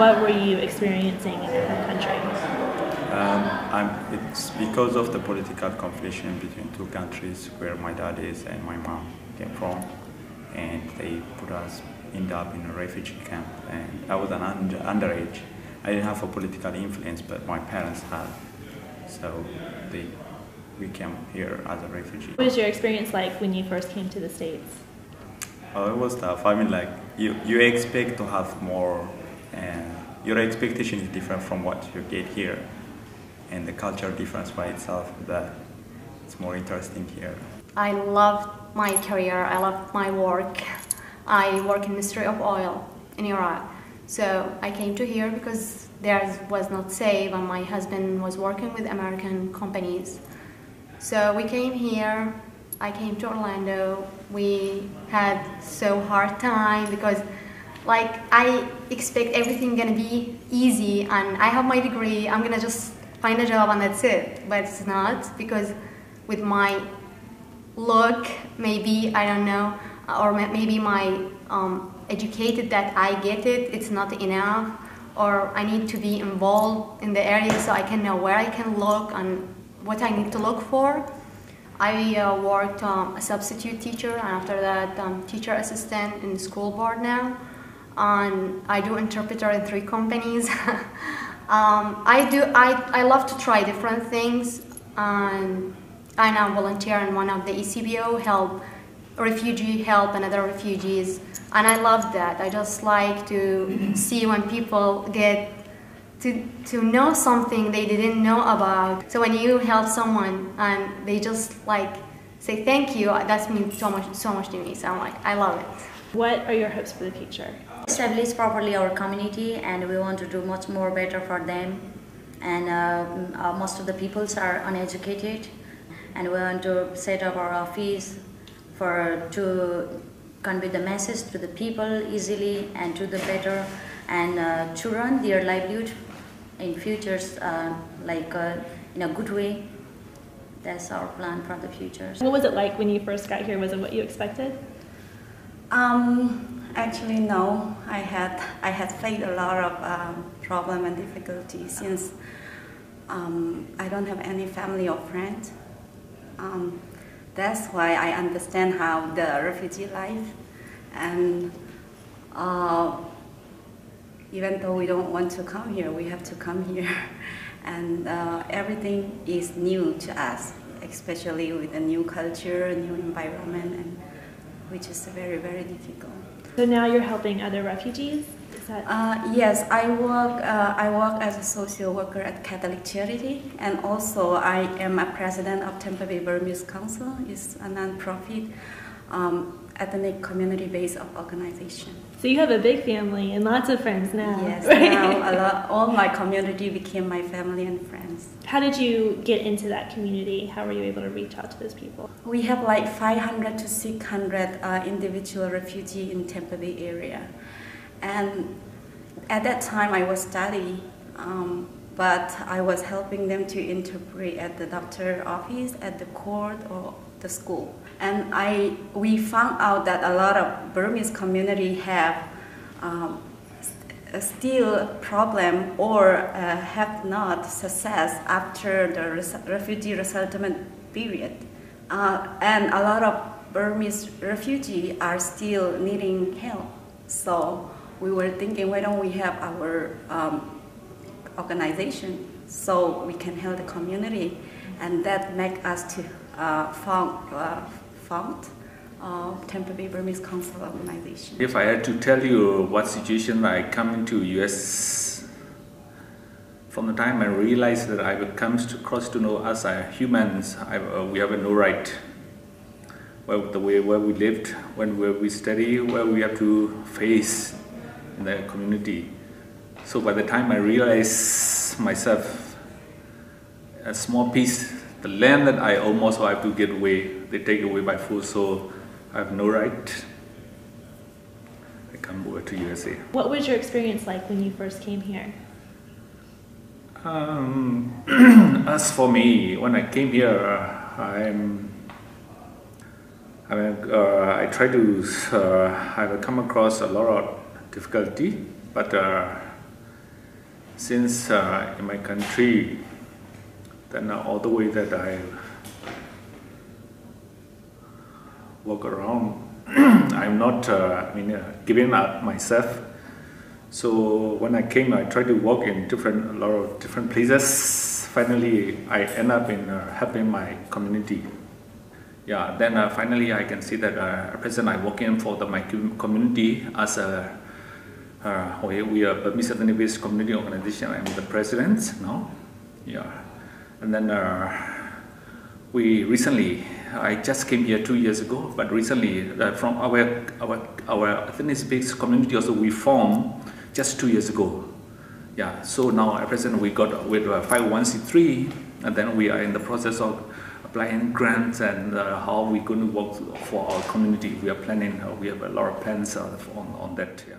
What were you experiencing in your home country? It's because of the political confliction between two countries where my dad is and my mom came from, and they put us end up in a refugee camp. And I was an underage. I didn't have a political influence, but my parents had, so we came here as a refugee. What was your experience like when you first came to the States? Oh, it was tough. I mean, like you expect to have more, and your expectation is different from what you get here. And the cultural difference by itself, that it's more interesting here. I loved my career, I loved my work. I work in Ministry of Oil in Iraq. So I came to here because theirs was not safe and my husband was working with American companies. So we came here, I came to Orlando. We had so hard time because like I expect everything gonna be easy and I have my degree, I'm gonna just find a job and that's it, but it's not, because with my look, maybe, I don't know, or maybe my educated that I get it, it's not enough, or I need to be involved in the area so I can know where I can look and what I need to look for. I worked a substitute teacher, and after that teacher assistant in the school board now, and I do interpreter in 3 companies. I love to try different things, and I now volunteer in one of the ECBO, help another refugees, and I love that. I just like to see when people get to know something they didn't know about. So when you help someone and they just like say thank you, that means so much to me. So I'm like, I love it. What are your hopes for the future? Establish properly our community, and we want to do much more better for them. And most of the peoples are uneducated, and we want to set up our office to convey the message to the people easily and to the better, and to run their livelihood in futures in a good way. That's our plan for the future. What was it like when you first got here? Was it what you expected? Actually, no. I had faced a lot of problem and difficulties since I don't have any family or friends. That's why I understand how the refugee life, and even though we don't want to come here, we have to come here, and everything is new to us, especially with a new culture, a new environment, and which is very, very difficult. So now you're helping other refugees? Is that... Yes, I work as a social worker at Catholic Charity, and also I am a president of Tampa Bay Burmese Council. It's a non-profit ethnic community-based organization. So you have a big family and lots of friends now. Yes, right? now all my community became my family and friends. How did you get into that community? How were you able to reach out to those people? We have like 500 to 600 individual refugees in Tampa Bay area. And at that time I was studying, but I was helping them to interpret at the doctor office, at the court, or the school. And we found out that a lot of Burmese community have still problem or have not success after the refugee resettlement period. And a lot of Burmese refugees are still needing help. So we were thinking, why don't we have our organization so we can help the community, and that make us to found Tampa Bay Burmese Council organization. If I had to tell you what situation I come into US, from the time I realized that I would come across to know us as humans, we have no right. The way where we lived, where we study, where we have to face in the community. So by the time I realized myself, a small piece, the land that I almost have to get away, they take away by force, so I have no right. I come over to USA. What was your experience like when you first came here? As for me, when I came here, I try to I will come across a lot of difficulty, but since in my country, then all the way that I walk around, I'm not giving up myself. So when I came, I tried to work in a lot of different places. Finally, I end up in helping my community. Yeah, then finally I can see that at present I'm working for my community as a we are Burmese ethnic-based community organization. I'm the president now. Yeah, and then I just came here 2 years ago, but recently from our ethnic-based community also we formed just 2 years ago. Yeah, so now at present we got with 501c3, and then we are in the process of applying grants and how we're going to work for our community. We are planning, we have a lot of plans on that. Yeah.